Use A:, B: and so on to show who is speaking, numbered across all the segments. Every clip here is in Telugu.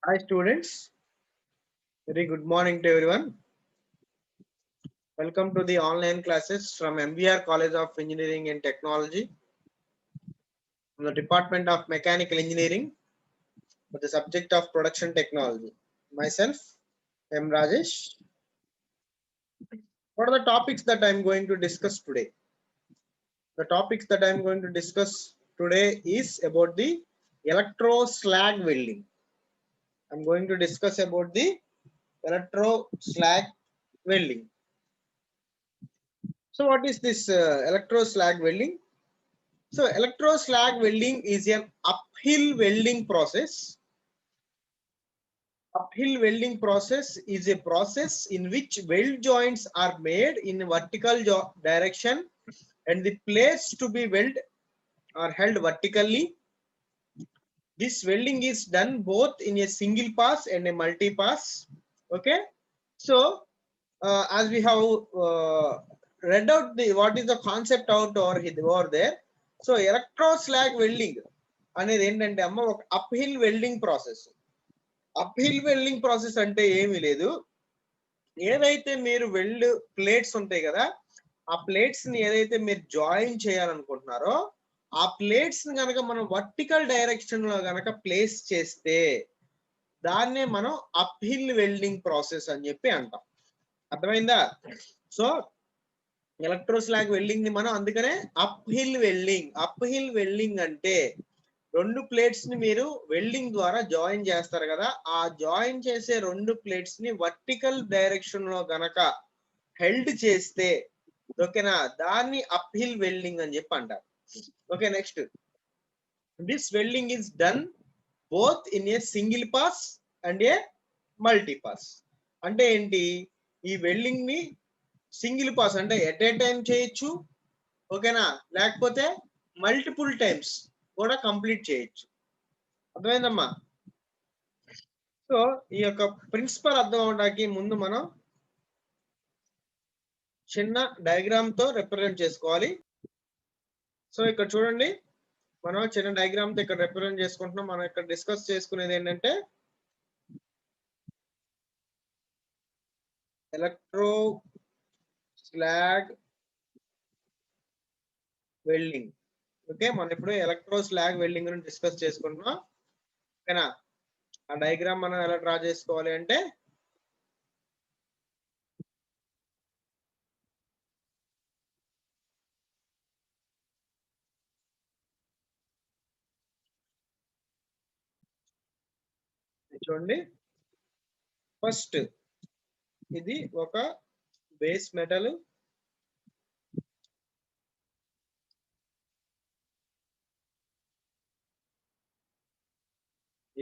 A: Hi students, very good morning to everyone. Welcome to the online classes from MBR College of Engineering and Technology from the Department of Mechanical Engineering with the subject of Production Technology. Myself, M. Rajesh. What are the topics that I'm going to discuss today? The topics that I'm going to discuss today is about the electro slag welding. I'm going to discuss about the electro slag welding. So what is this electro slag welding? So electro slag welding is an uphill welding process. Uphill welding process is a process in which weld joints are made in a vertical direction and the plates to be welded are held vertically. This welding is done both in a single pass and a multi pass. Okay. So as we have read out the what is the concept out over there. So electro slag welding అనేది ఏంటంటే అమ్మ ఒక up hill welding process. Up hill welding process అంటే ఏమీ లేదు, ఏదైతే మీరు వెల్డ్ ప్లేట్స్ ఉంటాయి కదా, ఆ ప్లేట్స్ ని ఏదైతే మీరు జాయిన్ చేయాలనుకుంటున్నారో ఆ ప్లేట్స్ ని కనుక మనం వర్టికల్ డైరెక్షన్ లో కనుక ప్లేస్ చేస్తే దాన్నే మనం అప్ హిల్ వెల్డింగ్ ప్రాసెస్ అని చెప్పి అంటాం. అర్థమైందా? సో ఎలక్ట్రో స్లాగ్ వెల్డింగ్ ని మనం అందుకనే అప్ హిల్ వెల్డింగ్ అంటే రెండు ప్లేట్స్ ని మీరు వెల్డింగ్ ద్వారా జాయిన్ చేస్తారు కదా, ఆ జాయిన్ చేసే రెండు ప్లేట్స్ ని వర్టికల్ డైరెక్షన్ లో గనక హెల్డ్ చేస్తే ఓకేనా, దాన్ని అప్ హిల్ వెల్డింగ్ అని చెప్పి అంటారు. Okay, next this welding is done both in a single pass and a multi pass. అంటే ఏంటి, ఈ వెల్డింగ్ ని సింగిల్ పాస్ అంటే ఎట్ ఏ టైం చేయొచ్చు, ఓకేనా, లేకపోతే మల్టిపుల్ టైమ్స్ కూడా కంప్లీట్ చేయొచ్చు. అర్థమైందమ్మా? సో ఈ యొక్క ప్రిన్సిపల్ అర్థం అవడానికి ముందు మనం చిన్న డయాగ్రామ్ తో రిప్రజెంట్ చేసుకోవాలి. సో ఇక్కడ చూడండి, మనం చిన్న డయాగ్రామ్ తో ఇక్కడ రిప్రజెంట్ చేసుకుంటున్నాం. మనం ఇక్కడ డిస్కస్ చేసుకునేది ఏంటంటే ఎలక్ట్రో స్లాగ్ వెల్డింగ్. ఓకే, మనం ఇప్పుడు ఎలక్ట్రో స్లాగ్ వెల్డింగ్ గురించి డిస్కస్ చేసుకుంటున్నాం. ఓకేనా, ఆ డయాగ్రామ్ మనం ఎలా డ్రా చేసుకోవాలి అంటే చూడండి, ఫస్ట్ ఇది ఒక బేస్ మెటల్,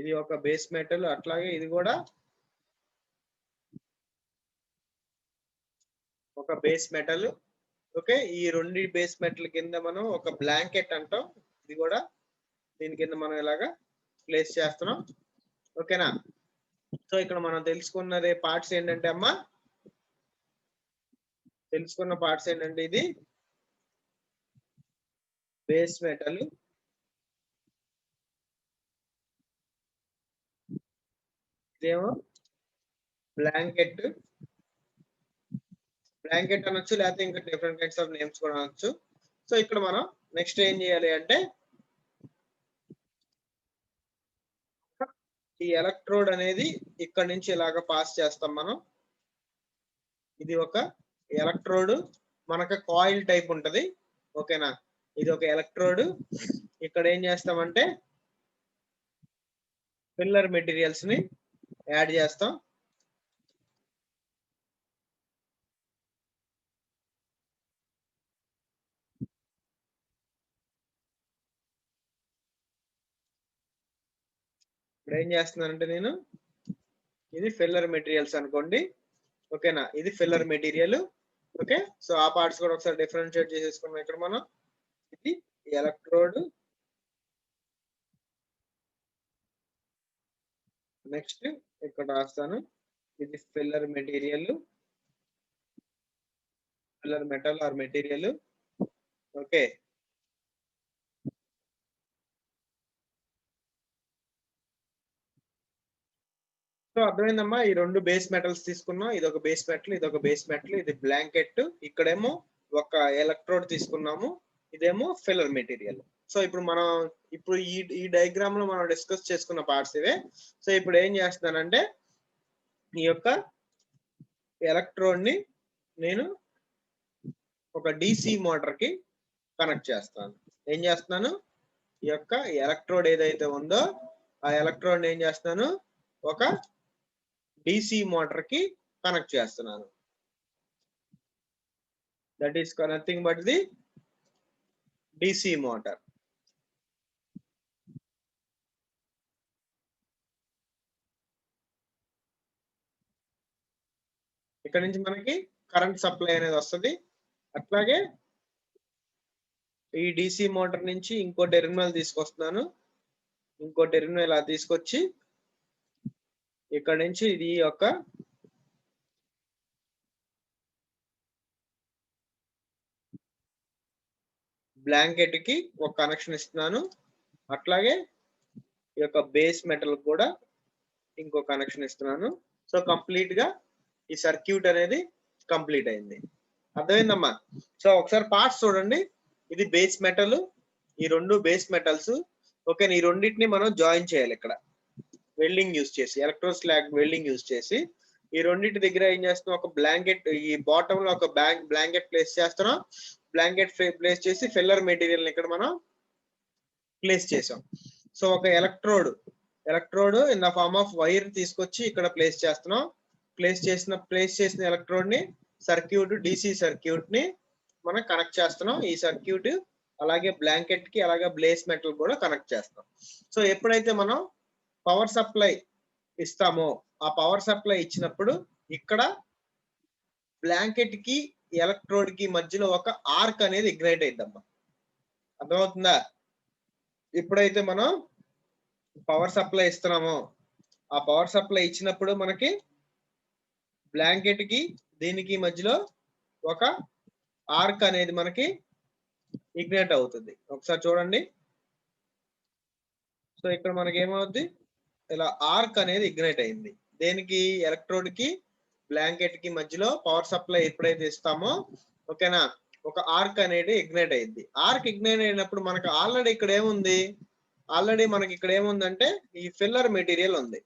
A: ఇది ఒక బేస్ మెటల్, అట్లాగే ఇది కూడా ఒక బేస్ మెటల్. ఓకే, ఈ రెండు బేస్ మెటల్ కింద మనం ఒక బ్లాంకెట్ అంటాం, ఇది కూడా దీని కింద మనం ఇలాగా ప్లేస్ చేస్తున్నాం. ఓకేనా, సో ఇక్కడ మనం తెలుసుకున్నదే పార్ట్స్ ఏంటంటే అమ్మా, తెలుసుకున్న పార్ట్స్ ఏంటంటే ఇది బేస్ మెటల్, ఇదేమో బ్లాంకెట్, బ్లాంకెట్ అనొచ్చు, లేకపోతే ఇంకా డిఫరెంట్ కైండ్స్ ఆఫ్ నేమ్స్ కూడా అనొచ్చు. సో ఇక్కడ మనం నెక్స్ట్ ఏం చేయాలి అంటే ఈ ఎలక్ట్రోడ్ అనేది ఇక్కడ నుంచి ఇలాగ పాస్ చేస్తాం మనం. ఇది ఒక ఎలక్ట్రోడ్, మనకు కాయిల్ టైప్ ఉంటది. ఓకేనా, ఇది ఒక ఎలక్ట్రోడ్. ఇక్కడ ఏం చేస్తామంటే ఫిల్లర్ మెటీరియల్స్ ని యాడ్ చేస్తాం. ఇప్పుడు ఏం చేస్తున్నానంటే నేను ఇది ఫిల్లర్ మెటీరియల్స్ అనుకోండి. ఓకేనా, ఇది ఫిల్లర్ మెటీరియల్. ఓకే, సో ఆ పార్ట్స్ కూడా ఒకసారి డిఫరెన్షియేట్ చేసేసుకున్నాం ఇక్కడ మనం. ఇది ఎలక్ట్రోడ్, నెక్స్ట్ ఇక్కడ రాస్తాను ఇది filler material, filler metal are material. Okay, so అర్థమైందమ్మా, ఈ రెండు బేస్ మెటల్స్ తీసుకున్నాం, ఇది ఒక బేస్ మెటల్, ఇది ఒక బేస్ మెటల్, ఇది బ్లాంకెట్, ఇక్కడేమో ఒక ఎలక్ట్రోడ్ తీసుకున్నాము, ఇదేమో ఫిల్లర్ మెటీరియల్. సో ఇప్పుడు మనం ఈ డయాగ్రామ్ లో మనం డిస్కస్ చేసుకున్న పార్ట్స్ ఇవే. సో ఇప్పుడు ఏం చేస్తున్నానంటే ఈ యొక్క ఎలక్ట్రోడ్ ని నేను ఒక డిసి మోటార్ కి కనెక్ట్ చేస్తాను. ఏం చేస్తున్నాను, ఈ యొక్క ఎలక్ట్రోడ్ ఏదైతే ఉందో ఆ ఎలక్ట్రోడ్ ఏం చేస్తున్నాను, ఒక డిసి మోటార్ కి కనెక్ట్ చేస్తున్నాను. That is nothing but the DC motor. ఇక్కడ నుంచి మనకి కరెంట్ సప్లై అనేది వస్తుంది. అట్లాగే ఈ డిసి మోటార్ నుంచి ఇంకో టెర్మినల్ తీసుకొస్తున్నాను, ఇంకో టెర్మినల్ ఇలా తీసుకొచ్చి ఇక్కడ నుంచి ఇది యొక్క బ్లాంకెట్ కి ఒక కనెక్షన్ ఇస్తున్నాను. అట్లాగే ఈ యొక్క బేస్ మెటల్ కూడా ఇంకో కనెక్షన్ ఇస్తున్నాను. సో కంప్లీట్ గా ఈ సర్క్యూట్ అనేది కంప్లీట్ అయింది. అర్థమైందమ్మా? సో ఒకసారి పార్ట్స్ చూడండి. ఇది బేస్ మెటల్, ఈ రెండు బేస్ మెటల్స్. ఓకే, ఈ రెండింటిని మనం జాయిన్ చేయాలి ఇక్కడ వెల్డింగ్ యూజ్ చేసి, ఎలక్ట్రోస్లాగ్ వెల్డింగ్ యూజ్ చేసి. ఈ రెండింటి దగ్గర ఏం చేస్తున్నాం, ఒక బ్లాంకెట్, ఈ బాటమ్ లో ఒక బ్లాంకెట్ ప్లేస్ చేస్తున్నాం. బ్లాంకెట్ ప్లేస్ చేసి ఫిల్లర్ మెటీరియల్ ఇక్కడ మనం ప్లేస్ చేసాం. సో ఒక electrode in the form of wire తీసుకొచ్చి ఇక్కడ ప్లేస్ చేస్తున్నాం. ప్లేస్ చేసిన ఎలక్ట్రోడ్ ని సర్క్యూట్, డిసి సర్క్యూట్ ని మనం కనెక్ట్ చేస్తున్నాం. ఈ సర్క్యూట్ అలాగే బ్లాంకెట్ కి అలాగే బేస్ మెటల్ కూడా కనెక్ట్ చేస్తాం. సో ఎప్పుడైతే మనం పవర్ సప్లై ఇస్తామో, ఆ పవర్ సప్లై ఇచ్చినప్పుడు ఇక్కడ బ్లాంకెట్ కి ఎలక్ట్రోడ్ కి మధ్యలో ఒక ఆర్క్ అనేది ఇగ్నైట్ అయిద్దమ్మా. అర్థమవుతుందా? ఎప్పుడైతే మనం పవర్ సప్లై ఇస్తున్నామో, ఆ పవర్ సప్లై ఇచ్చినప్పుడు మనకి బ్లాంకెట్ కి దీనికి మధ్యలో ఒక ఆర్క్ అనేది మనకి ఇగ్నైట్ అవుతుంది. ఒకసారి చూడండి. సో ఇక్కడ మనకి ఏమవుద్ది, ఇలా ఆర్క్ అనేది ఇగ్నైట్ అయింది. దేనికి, ఎలక్ట్రోడ్ కి బ్లాంకెట్ కి మధ్యలో పవర్ సప్లై ఎప్పుడైతే ఇస్తామో, ఓకేనా, ఒక ఆర్క్ అనేది ఇగ్నైట్ అయింది. ఆర్క్ ఇగ్నైట్ అయినప్పుడు మనకు ఆల్రెడీ ఇక్కడ ఏముంది, ఆల్రెడీ మనకి ఇక్కడ ఏముందంటే ఈ ఫిల్లర్ మెటీరియల్ ఉంది.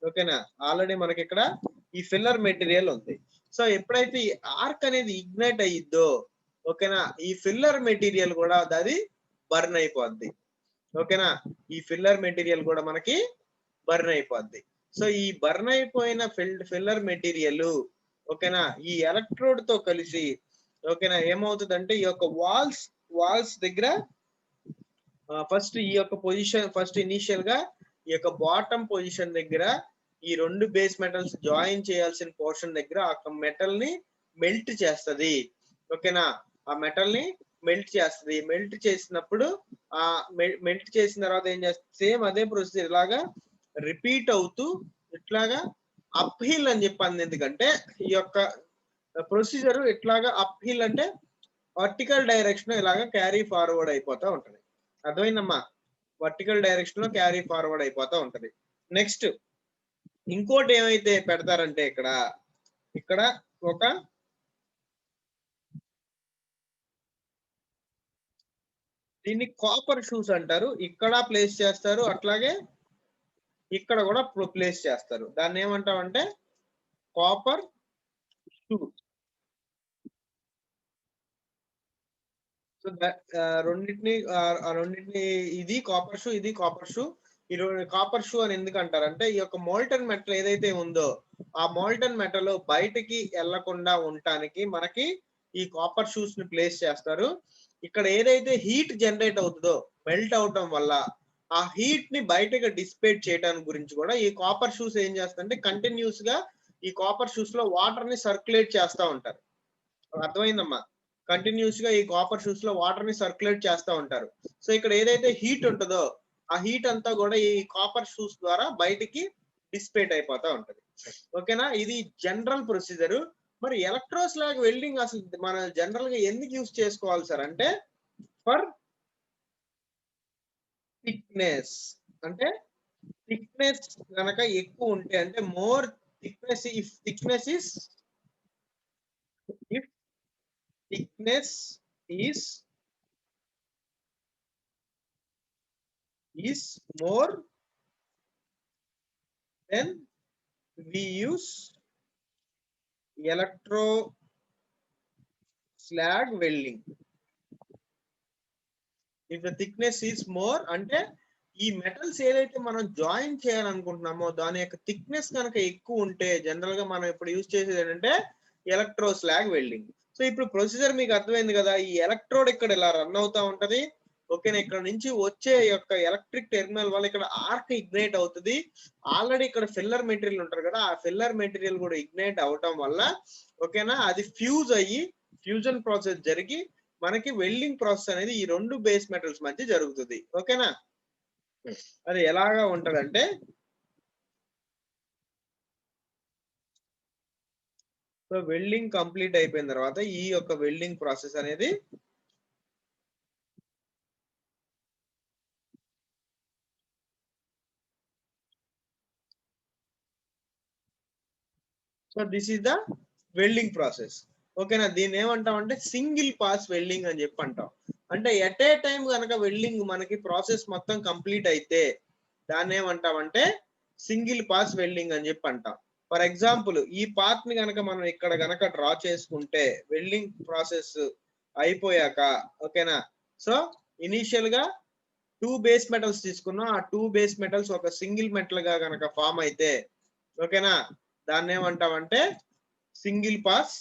A: ఓకేనా, ఆల్రెడీ మనకి ఇక్కడ ఈ ఫిల్లర్ మెటీరియల్ ఉంది. సో ఎప్పుడైతే ఈ ఆర్క్ అనేది ఇగ్నైట్ అయ్యిద్దో, ఓకేనా, ఈ ఫిల్లర్ మెటీరియల్ కూడా అది బర్న్ అయిపోద్ది. ఓకేనా, ఈ ఫిల్లర్ మెటీరియల్ కూడా మనకి బర్న్ అయిపోద్ది. సో ఈ బర్న్ అయిపోయిన ఫిల్లర్ మెటీరియల్, ఓకేనా, ఈ ఎలక్ట్రోడ్ తో కలిసి, ఓకేనా, ఏమవుతుందంటే ఈ యొక్క వాల్స్ దగ్గర ఫస్ట్ ఈ యొక్క పొజిషన్, ఫస్ట్ ఇనిషియల్ గా ఈ యొక్క బాటమ్ పొజిషన్ దగ్గర ఈ రెండు బేస్ మెటల్స్ జాయిన్ చేయాల్సిన పోర్షన్ దగ్గర ఆ మెటల్ ని మెల్ట్ చేస్తది. ఓకేనా, ఆ మెటల్ ని మెల్ట్ చేస్తది. మెల్ట్ చేసినప్పుడు ఆ మెల్ట్ చేసిన తర్వాత ఏం చేస్తుంది, సేమ్ అదే ప్రొసీజర్ ఇలాగా రిపీట్ అవుతూ ఇట్లాగా అప్ హిల్ అని చెప్పండి. ఎందుకంటే ఈ యొక్క ప్రొసీజర్ ఇట్లాగా అప్ హిల్ అంటే వర్టికల్ డైరెక్షన్ ఇలాగా క్యారీ ఫార్వర్డ్ అయిపోతా ఉంటది. అర్థమైందమ్మా? వర్టికల్ డైరెక్షన్ లో క్యారీ ఫార్వర్డ్ అయిపోతా ఉంటది. నెక్స్ట్ ఇంకోటి ఏమైతే పెడతారంటే ఇక్కడ ఒక దీన్ని కాపర్ షూస్ అంటారు. ఇక్కడ ప్లేస్ చేస్తారు, అట్లాగే ఇక్కడ కూడా ప్లేస్ చేస్తారు. దాన్ని ఏమంటామంటే కాపర్ షూస్. సో రెండింటిని ఇది కాపర్ షూ, ఇది కాపర్ షూ. ఈ కాపర్ షూ అని ఎందుకు అంటారంటే ఈ యొక్క మోల్టన్ మెటల్ ఏదైతే ఉందో ఆ మోల్టన్ మెటల్ బయటకి వెళ్లకుండా ఉండటానికి మనకి ఈ కాపర్ షూస్ ని ప్లేస్ చేస్తారు. ఇక్కడ ఏదైతే హీట్ జనరేట్ అవుతుందో మెల్ట్ అవటం వల్ల ఆ హీట్ ని బయటకి డిస్పేట్ చేయడానికి గురించి కూడా ఈ కాపర్ షూస్ ఏం చేస్తారంటే కంటిన్యూస్ గా ఈ కాపర్ షూస్ లో వాటర్ ని సర్క్యులేట్ చేస్తూ ఉంటారు. అర్థమైందమ్మా? కంటిన్యూస్ గా ఈ కాపర్ షూస్ లో వాటర్ ని సర్క్యులేట్ చేస్తూ ఉంటారు. సో ఇక్కడ ఏదైతే హీట్ ఉంటుందో ఆ హీట్ అంతా కూడా ఈ కాపర్ షూస్ ద్వారా బయటికి డిస్పేట్ అయిపోతా ఉంటది. ఓకేనా, ఇది జనరల్ ప్రొసీజర్. మరి ఎలక్ట్రోస్లాగ్ వెల్డింగ్ అసలు మన జనరల్ గా ఎందుకు యూజ్ చేసుకోవాలి సార్ అంటే ఫర్ థిక్నెస్, అంటే థిక్నెస్ కనుక ఎక్కువ ఉంటే అంటే more thickness if thickness is more then we use electro slag welding. if the thickness is more అంటే ఈ మెటల్స్ ఏదైతే మనం జాయిన్ చేయాలనుకుంటున్నామో దాని యొక్క థిక్నెస్ కనుక ఎక్కువ ఉంటే జనరల్ గా మనం ఇప్పుడు యూజ్ చేసేది ఏంటంటే ఎలక్ట్రో స్లాగ్ వెల్డింగ్. సో ఇప్పుడు ప్రొసీజర్ మీకు అర్థమైంది కదా. ఈ ఎలక్ట్రోడ్ ఇక్కడ ఇలా రన్ అవుతా ఉంటది. ఓకేనా, ఇక్కడ నుంచి వచ్చే యొక్క ఎలక్ట్రిక్ టెర్మినల్ వల్ల ఇక్కడ ఆర్క్ ఇగ్నైట్ అవుతుంది. ఆల్రెడీ ఇక్కడ ఫిల్లర్ మెటీరియల్ ఉంటారు కదా, ఆ ఫిల్లర్ మెటీరియల్ కూడా ఇగ్నైట్ అవటం వల్ల ఓకేనా అది ఫ్యూజ్ అయ్యి ఫ్యూజన్ ప్రాసెస్ జరిగి మనకి వెల్డింగ్ ప్రాసెస్ అనేది ఈ రెండు బేస్ మెటల్స్ మధ్య జరుగుతుంది. ఓకేనా, అది ఎలాగా ఉంటదంటే సో వెల్డింగ్ కంప్లీట్ అయిపోయిన తర్వాత ఈ యొక్క వెల్డింగ్ ప్రాసెస్ అనేది so this is the welding process. ఓకేనా, దీన్ని ఏమంటాం అంటే సింగిల్ పాస్ వెల్డింగ్ అని చెప్పి అంటాం. అంటే ఎట్ ఏ టైం కనుక వెల్డింగ్ మనకి ప్రాసెస్ మొత్తం కంప్లీట్ అయితే దాన్ని ఏమంటామంటే సింగిల్ పాస్ వెల్డింగ్ అని చెప్పి అంటాం. ఫర్ ఎగ్జాంపుల్ ఈ పాత్ ని కనుక మనం ఇక్కడ కనుక డ్రా చేసుకుంటే వెల్డింగ్ ప్రాసెస్ అయిపోయాక ఓకేనా, సో ఇనీషియల్ గా 2 బేస్ మెటల్స్ తీసుకున్నాం. ఆ 2 బేస్ మెటల్స్ ఒక సింగిల్ మెటల్ గా కనుక ఫామ్ అయితే ఓకేనా దాన్ని ఏమంటామంటే సింగిల్ పాస్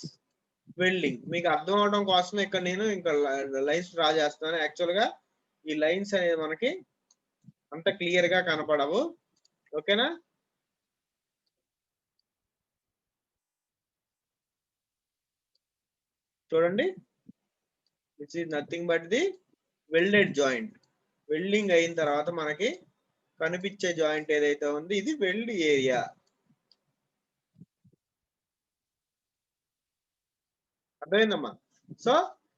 A: వెల్డింగ్. మీకు అర్థం అవడం కోసమే ఇక్కడ నేను ఇంకా లైన్స్ డ్రా చేస్తున్నాను. యాక్చువల్ గా ఈ లైన్స్ అనేది మనకి అంత క్లియర్ గా కనపడవు. ఓకేనా, చూడండి, this is nothing but the welded joint. Welding అయిన తర్వాత మనకి కనిపించే జాయింట్ ఏదైతే ఉంది ఇది వెల్డ్ ఏరియా. అర్థమైందమ్మా. సో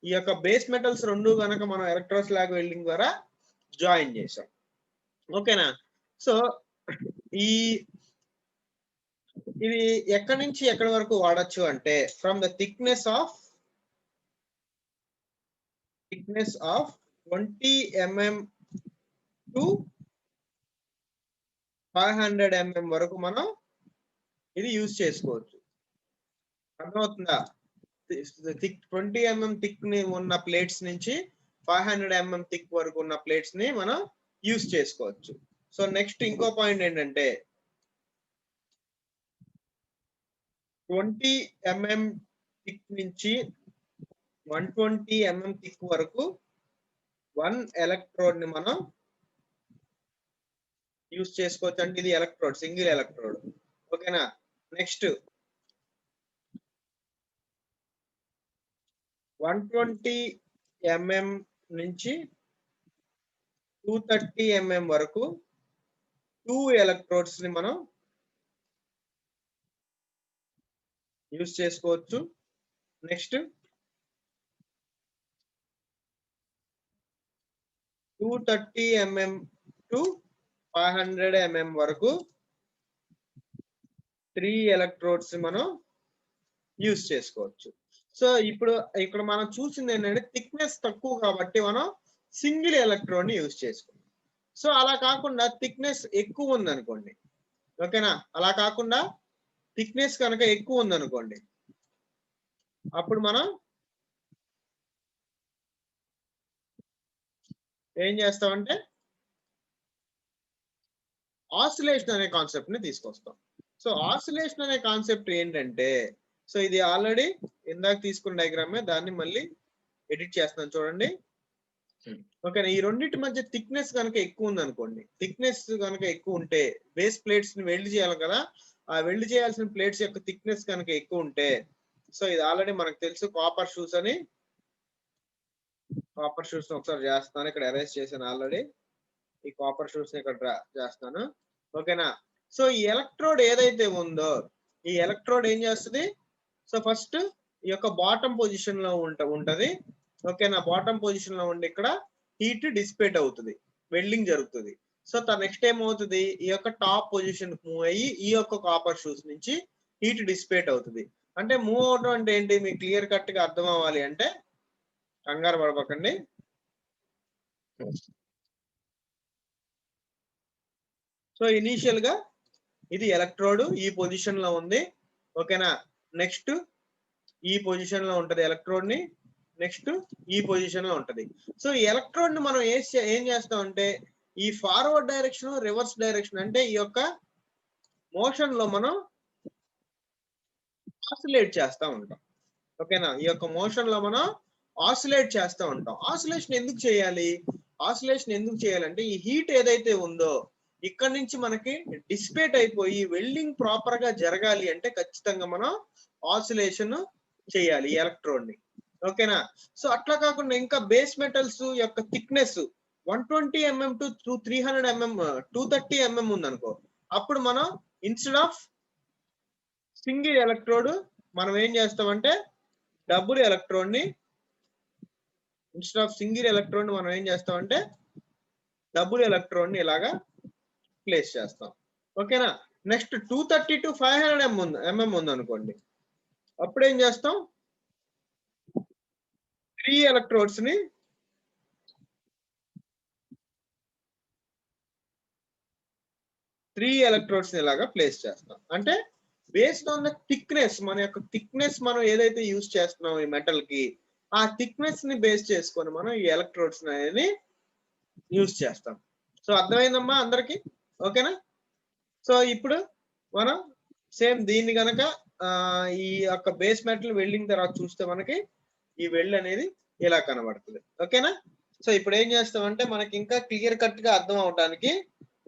A: ఈ యొక్క బేస్ మెటల్స్ రెండు కనుక మనం ఎలక్ట్రోస్లాగ్ వెల్డింగ్ ద్వారా జాయిన్ చేసాం. ఓకేనా, సో ఇది ఎక్కడి నుంచి ఎక్కడి వరకు వాడచ్చు అంటే from the thickness of 20 mm to 500 mm వరకు మనం ఇది యూజ్ చేసుకోవచ్చు. అర్థమవుతుందా? 20 mm థిక్ ని ఉన్న ప్లేట్స్ నుంచి 500 mm థిక్ వరకు ఉన్న ప్లేట్స్ ని మనం యూజ్ చేసుకోవచ్చు. సో నెక్స్ట్ ఇంకో పాయింట్ ఏంటంటే 20 mm థిక్ నుంచి 120 mm థిక్ వరకు 1 ఎలక్ట్రోడ్ ని మనం యూజ్ చేసుకోవచ్చు. అంటే ఇది ఎలక్ట్రోడ్, సింగిల్ ఎలక్ట్రోడ్. ఓకేనా, నెక్స్ట్ 120 mm నుంచి 230 mm వరకు 2 ఎలక్ట్రోడ్స్ ని మనం యూజ్ చేసుకోవచ్చు. నెక్స్ట్ 230 mm టు 500 mm వరకు 3 ఎలక్ట్రోడ్స్ మనం యూజ్ చేసుకోవచ్చు. సో ఇప్పుడు ఇక్కడ మనం చూసింది ఏంటంటే థిక్నెస్ తక్కువ కాబట్టి మనం సింగిల్ ఎలక్ట్రోడ్ ని యూజ్ చేసుకున్నాం. సో అలా కాకుండా థిక్నెస్ ఎక్కువ ఉందనుకోండి, ఓకేనా, అలా కాకుండా థిక్నెస్ కనుక ఎక్కువ ఉందనుకోండి అప్పుడు మనం ఏం చేస్తామంటే ఆసిలేషన్ అనే కాన్సెప్ట్ ని తీసుకొస్తాం. సో ఆసిలేషన్ అనే కాన్సెప్ట్ ఏంటంటే సో ఇది ఆల్రెడీ ఇందాక తీసుకున్న డయాగ్రామే, దాన్ని మళ్ళీ ఎడిట్ చేస్తున్నాను చూడండి. ఓకేనా, ఈ రెండింటి మధ్య థిక్నెస్ కనుక ఎక్కువ ఉంది అనుకోండి, థిక్నెస్ కనుక ఎక్కువ ఉంటే బేస్ ప్లేట్స్ ని వెల్డ్ చేయాలి కదా, ఆ వెల్డ్ చేయాల్సిన ప్లేట్స్ యొక్క థిక్నెస్ కనుక ఎక్కువ ఉంటే సో ఇది ఆల్రెడీ మనకు తెలుసు కాపర్ షూస్ అని. కాపర్ షూస్ ఒకసారి చేస్తాను, ఇక్కడ అరేంజ్ చేశాను ఆల్రెడీ. ఈ కాపర్ షూస్ ఇక్కడ డ్రా చేస్తాను. ఓకేనా, సో ఈ ఎలక్ట్రోడ్ ఏదైతే ఉందో ఈ ఎలక్ట్రోడ్ ఏం చేస్తుంది, సో ఫస్ట్ ఈ యొక్క బాటమ్ పొజిషన్ లో ఉంటది. ఓకేనా, బాటమ్ పొజిషన్ లో ఉండి ఇక్కడ హీట్ డిసిపేట్ అవుతుంది, వెల్డింగ్ జరుగుతుంది. సో నెక్స్ట్ ఏమవుతుంది, ఈ యొక్క టాప్ పొజిషన్ మూవ్ అయ్యి ఈ యొక్క కాపర్ షూస్ నుంచి హీట్ డిసిపేట్ అవుతుంది. అంటే మూవ్ అవడం అంటే ఏంటి, మీకు క్లియర్ కట్ గా అర్థం అవ్వాలి అంటే కంగారు పడబకండి. సో ఇనీషియల్ గా ఇది ఎలక్ట్రోడ్ ఈ పొజిషన్ లో ఉంది, ఓకేనా. నెక్స్ట్ ఈ పొజిషన్ లో ఉంటది ఎలక్ట్రోడ్ ని, నెక్స్ట్ ఈ పొజిషన్ లో ఉంటది. సో ఈ ఎలక్ట్రోడ్ ని మనం ఏం చేస్తాం అంటే ఈ ఫార్వర్డ్ డైరెక్షన్, రివర్స్ డైరెక్షన్ అంటే ఈ యొక్క మోషన్ లో మనం ఆసిలేట్ చేస్తా ఉంటాం, ఓకేనా. ఈ యొక్క మోషన్ లో మనం ఆసిలేట్ చేస్తూ ఉంటాం. ఆసిలేషన్ ఎందుకు చేయాలి, ఆసిలేషన్ ఎందుకు చేయాలంటే ఈ హీట్ ఏదైతే ఉందో ఇక్కడ నుంచి మనకి డిసిపేట్ అయిపోయి వెల్డింగ్ ప్రాపర్ గా జరగాలి అంటే ఖచ్చితంగా మనం ఆసిలేషన్ చేయాలి ఎలక్ట్రోడ్ ని, ఓకేనా. సో అట్లా కాకుండా ఇంకా బేస్ మెటల్స్ యొక్క thickness 120 mm to 300 mm 230 mm ఉందనుకో, అప్పుడు మనం ఇన్స్టెడ్ ఆఫ్ సింగిల్ ఎలక్ట్రోడ్ మనం ఏం చేస్తామంటే డబుల్ ఎలక్ట్రోడ్ ని, ఇన్స్టెడ్ ఆఫ్ సింగిల్ ఎలక్ట్రోడ్ ని మనం ఏం చేస్తామంటే డబుల్ ఎలక్ట్రోడ్ ని ఇలాగా ప్లేస్ చేస్తాం, ఓకేనా. నెక్స్ట్ 230 టు 500 mm ఉంది అనుకోండి, అప్పుడు ఏం చేస్తాం 3 ఎలక్ట్రోడ్స్ ని ఇలాగా ప్లేస్ చేస్తాం. అంటే బేస్డ్ ఆన్ ద థిక్నెస్, మన యొక్క థిక్నెస్ మనం ఏదైతే యూజ్ చేస్తున్నాం ఈ మెటల్ కి, ఆ థిక్నెస్ ని బేస్ చేసుకొని మనం ఈ ఎలక్ట్రోడ్స్ అనేది యూజ్ చేస్తాం. సో అర్థమైందమ్మా అందరికి, ఓకేనా. సో ఇప్పుడు మనం సేమ్ దీన్ని కనుక ఈ యొక్క బేస్ మెటల్ వెల్డింగ్ తర్వాత చూస్తే మనకి ఈ వెల్డ్ అనేది ఇలా కనబడుతుంది, ఓకేనా. సో ఇప్పుడు ఏం చేస్తామంటే మనకి ఇంకా క్లియర్ కట్ గా అర్థం అవడానికి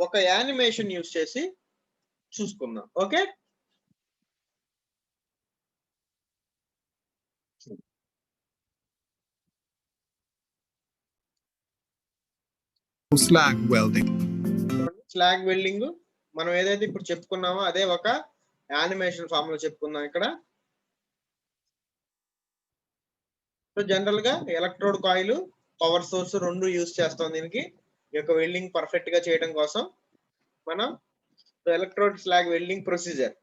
A: ఒక యానిమేషన్ యూజ్ చేసి చూసుకుందాం, okay.
B: Slag welding,
A: slag welding మనం ఏదైతే ఇప్పుడు చెప్పుకున్నామో అదే ఒక యానిమేషన్ ఫామ్ లో చెప్పుకుందాం ఇక్కడ. సో జనరల్ గా ఎలక్ట్రోడ్ కాయిల్, పవర్ సోర్స్ రెండు యూజ్ చేస్తాం దీనికి, ఈ యొక్క వెల్డింగ్ పర్ఫెక్ట్ గా చేయడం కోసం. మనం ఎలక్ట్రోడ్ స్లాగ్ వెల్డింగ్ ప్రొసీజర్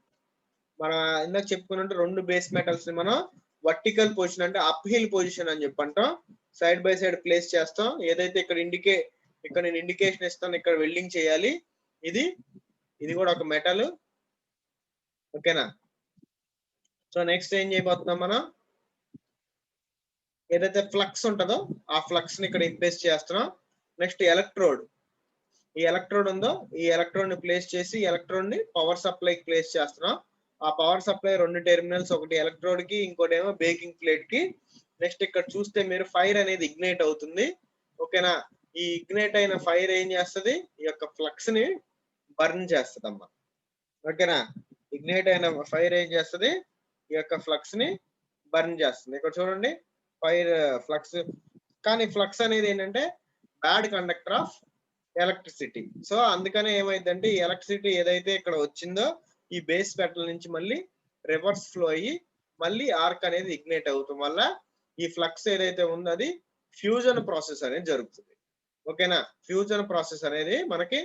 A: మనం ఇందాక చెప్పుకున్నట్టు రెండు బేస్ మెటల్స్ ని మనం వర్టికల్ పొజిషన్ అంటే అప్ హిల్ పొజిషన్ అని చెప్పంటాం, సైడ్ బై సైడ్ ప్లేస్ చేస్తాం. ఏదైతే ఇక్కడ నేను ఇండికేషన్ ఇస్తాను ఇక్కడ వెల్డింగ్ చేయాలి, ఇది కూడా ఒక మెటల్, ఓకేనా. సో నెక్స్ట్ ఏం చేయబోతున్నాం మనం, ఏదైతే ఫ్లక్స్ ఉంటుందో ఆ ఫ్లక్స్ ని ఇక్కడ ఇంప్లేస్ చేస్తున్నాం. నెక్స్ట్ ఎలక్ట్రోడ్, ఈ ఎలక్ట్రోడ్ ఉందో ఈ ఎలక్ట్రోడ్ ని ప్లేస్ చేసి ఎలక్ట్రోడ్ ని పవర్ సప్లై ప్లేస్ చేస్తున్నాం. ఆ పవర్ సప్లై రెండు టెర్మినల్స్, ఒకటి ఎలక్ట్రోడ్ కి ఇంకోటి ఏమో బేకింగ్ ప్లేట్ కి. నెక్స్ట్ ఇక్కడ చూస్తే మీరు ఫైర్ అనేది ఇగ్నైట్ అవుతుంది, ఓకేనా. ఈ ఇగ్నైట్ అయిన ఫైర్ ఏం చేస్తుంది, ఈ యొక్క ఫ్లక్స్ ని బర్న్ చేస్తుంది అమ్మా, ఓకేనా. ఇగ్నైట్ అయిన ఫైర్ ఏం చేస్తుంది, ఈ యొక్క ఫ్లక్స్ ని బర్న్ చేస్తుంది. ఇక్కడ చూడండి ఫైర్ ఫ్లక్స్, కానీ ఫ్లక్స్ అనేది ఏంటంటే bad conductor of electricity. So అందుకనే ఏమైందంటే ఈ ఎలక్ట్రిసిటీ ఏదైతే ఇక్కడ వచ్చిందో ఈ బేస్ మెటల్ నుంచి మళ్ళీ రివర్స్ ఫ్లో అయ్యి మళ్ళీ ఆర్క్ అనేది ఇగ్నైట్ అవటం వల్ల ఈ ఫ్లక్స్ ఏదైతే ఉందో అది ఫ్యూజన్ ప్రాసెస్ అనేది జరుగుతుంది, ఓకేనా. ఫ్యూజన్ ప్రాసెస్ అనేది మనకి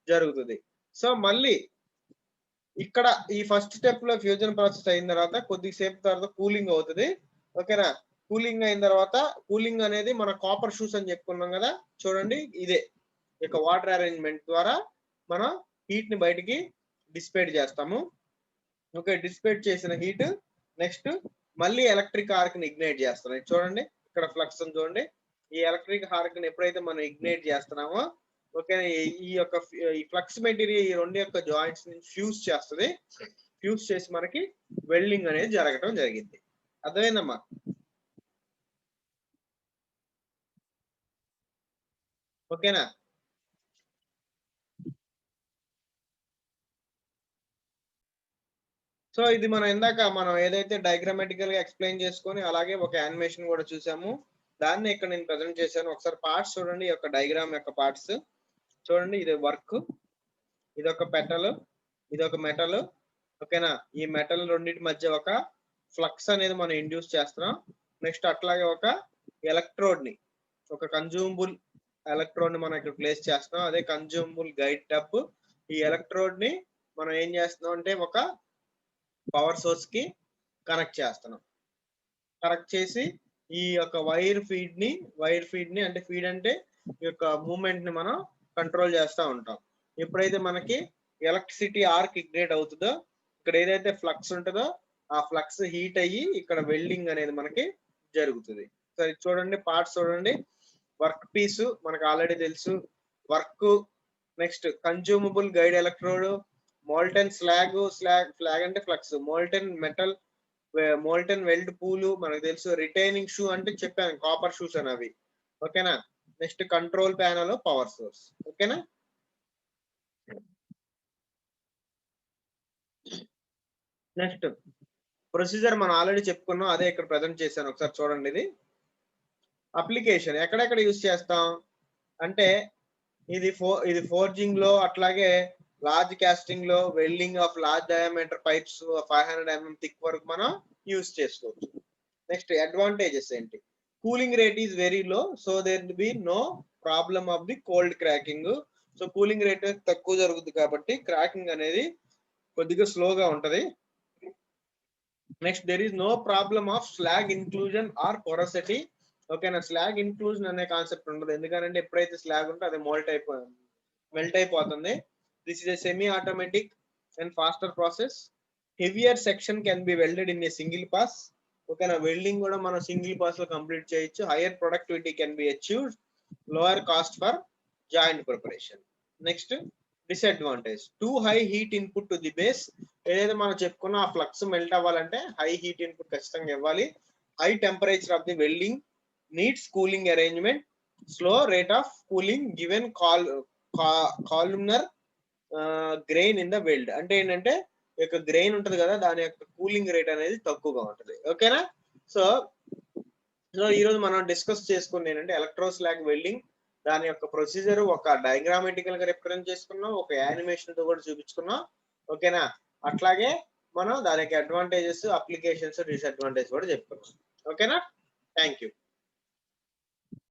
A: జరుగుతుంది. సో మళ్ళీ ఇక్కడ ఈ ఫస్ట్ స్టెప్ లో ఫ్యూజన్ ప్రాసెస్ అయిన తర్వాత కొద్దిసేపు తర్వాత కూలింగ్ అవుతుంది, ఓకేనా. కూలింగ్ అయిన తర్వాత, కూలింగ్ అనేది మన కాపర్ షూస్ అని చెప్పుకున్నాం కదా, చూడండి ఇదే ఇక వాటర్ అరేంజ్మెంట్ ద్వారా మనం హీట్ ని బయటికి డిసిపేట్ చేస్తాము, ఓకే. డిసిపేట్ చేసిన హీట్ నెక్స్ట్ మళ్ళీ ఎలక్ట్రిక్ ఆర్క్ ని ఇగ్నైట్ చేస్తాం. చూడండి ఇక్కడ ఫ్లక్స్ చూడండి, ఈ ఎలక్ట్రిక్ ఆర్క్ ని ఎప్పుడైతే మనం ఇగ్నైట్ చేస్తున్నామో, ఓకే, ఈ యొక్క ఈ ఫ్లక్స్ మెటీరియల్ ఈ రెండు యొక్క జాయింట్స్ ని ఫ్యూజ్ చేస్తుంది. ఫ్యూజ్ చేసి మనకి వెల్డింగ్ అనేది జరగడం జరిగింది, అర్థమైందమ్మా. ఓకేనా. సో ఇది మనం ఇందాక మనం ఏదైతే డయాగ్రామాటికల్ గా ఎక్స్ప్లెయిన్ చేసుకొని అలాగే ఒక యానిమేషన్ కూడా చూసాము, దాన్ని ఇక్కడ నేను ప్రజెంట్ చేశాను. ఒకసారి పార్ట్స్ చూడండి, ఈ యొక్క డయాగ్రామ్ యొక్క పార్ట్స్ చూడండి. ఇది వర్క్, ఇది ఒక పెటల్, ఇది ఒక మెటల్, ఓకేనా. ఈ మెటల్ రెండింటి మధ్య ఒక ఫ్లక్స్ అనేది మనం ఇండ్యూస్ చేస్తున్నాం. నెక్స్ట్ అట్లాగే ఒక ఎలక్ట్రోడ్ ని, ఒక కన్జ్యూమబుల్ ఎలక్ట్రోడ్ ని మనం ఇక్కడ ప్లేస్ చేస్తున్నాం. అదే కన్జ్యూమబుల్ గైడ్ టబ్. ఈ ఎలక్ట్రోడ్ ని మనం ఏం చేస్తున్నాం అంటే ఒక పవర్ సోర్స్ కి కనెక్ట్ చేస్తున్నాం. కనెక్ట్ చేసి ఈ యొక్క వైర్ ఫీడ్ ని అంటే ఫీడ్ అంటే ఈ యొక్క మూవ్మెంట్ ని మనం కంట్రోల్ చేస్తూ ఉంటాం. ఎప్పుడైతే మనకి ఎలక్ట్రిసిటీ ఆర్క్ ఇగ్నేట్ అవుతుందో, ఇక్కడ ఏదైతే ఫ్లక్స్ ఉంటుందో ఆ ఫ్లక్స్ హీట్ అయ్యి ఇక్కడ వెల్డింగ్ అనేది మనకి జరుగుతుంది. సరే చూడండి, పార్ట్స్ చూడండి. వర్క్ పీస్ మనకు ఆల్రెడీ తెలుసు. Work, next consumable guide electrode, molten slag అంటే flux, molten metal, molten weld pool మనకు తెలుసు. రిటైనింగ్ షూ అంటే చెప్పాను, కాపర్ షూస్ అని అవి. ఓకేనా. Next control panel, power source. ఓకేనా. నెక్స్ట్ ప్రొసీజర్ మనం ఆల్రెడీ చెప్పుకున్నాం, అదే ఇక్కడ ప్రజెంట్ చేశాను. ఒకసారి చూడండి. ఇది అప్లికేషన్ ఎక్కడెక్కడ యూజ్ చేస్తాం అంటే ఇది ఫోర్జింగ్ లో, అట్లాగే లార్జ్ కాస్టింగ్ లో, welding of large diameter pipes 500 mm thick వరకు మనం యూజ్ చేసుకోవచ్చు. నెక్స్ట్ అడ్వాంటేజెస్ ఏంటి? Cooling rate is very low, so there will be no problem of the cold cracking. So cooling rate తక్కువ జరుగుతుంది కాబట్టి క్రాకింగ్ అనేది కొద్దిగా స్లోగా ఉంటది. Next there is no problem of slag inclusion or porosity. ఓకేనా. స్లాగ్ ఇన్క్లూజన్ అనే కాన్సెప్ట్ ఉండదు, ఎందుకంటే ఎప్పుడైతే స్లాగ్ ఉంటే అది మెల్ట్ అయిపోతుంది. This is a semi automatic and faster process. Heavier section can be welded in a single pass. ఓకేనా. వెల్డింగ్ కూడా మనం సింగిల్ పాస్ లో కంప్లీట్ చేయొచ్చు. Higher productivity can be achieved, lower cost for joint preparation. Next disadvantage, too high heat input to the base. ఏదైతే మనం చెప్పుకున్నా ఆ ఫ్లక్స్ మెల్ట్ అవ్వాలంటే హై హీట్ ఇన్పుట్ ఖచ్చితంగా ఇవ్వాలి. High temperature of the welding needs cooling arrangement, slow rate of cooling given columnar grain in the weld. అంటే ఏంటంటే యొక్క గ్రెయిన్ ఉంటది కదా, దాని యొక్క కూలింగ్ రేట్ అనేది తక్కువగా ఉంటది. ఓకేనా. సో ఈ రోజు మనం డిస్కస్ చేసుకుంది ఏంటంటే ఎలక్ట్రోస్లాగ్ వెల్డింగ్, దాని యొక్క ప్రొసీజర్ ఒక డయాగ్రామటికల్ గా రిప్రజెంట్ చేసుకున్నాం, ఒక యానిమేషన్ తో కూడా చూపించుకున్నాం. ఓకేనా. అట్లాగే మనం దానికి అడ్వాంటేజెస్, అప్లికేషన్స్, డిసడ్వాంటేజ్ కూడా చెప్పుకున్నాం. ఓకేనా. Thank you.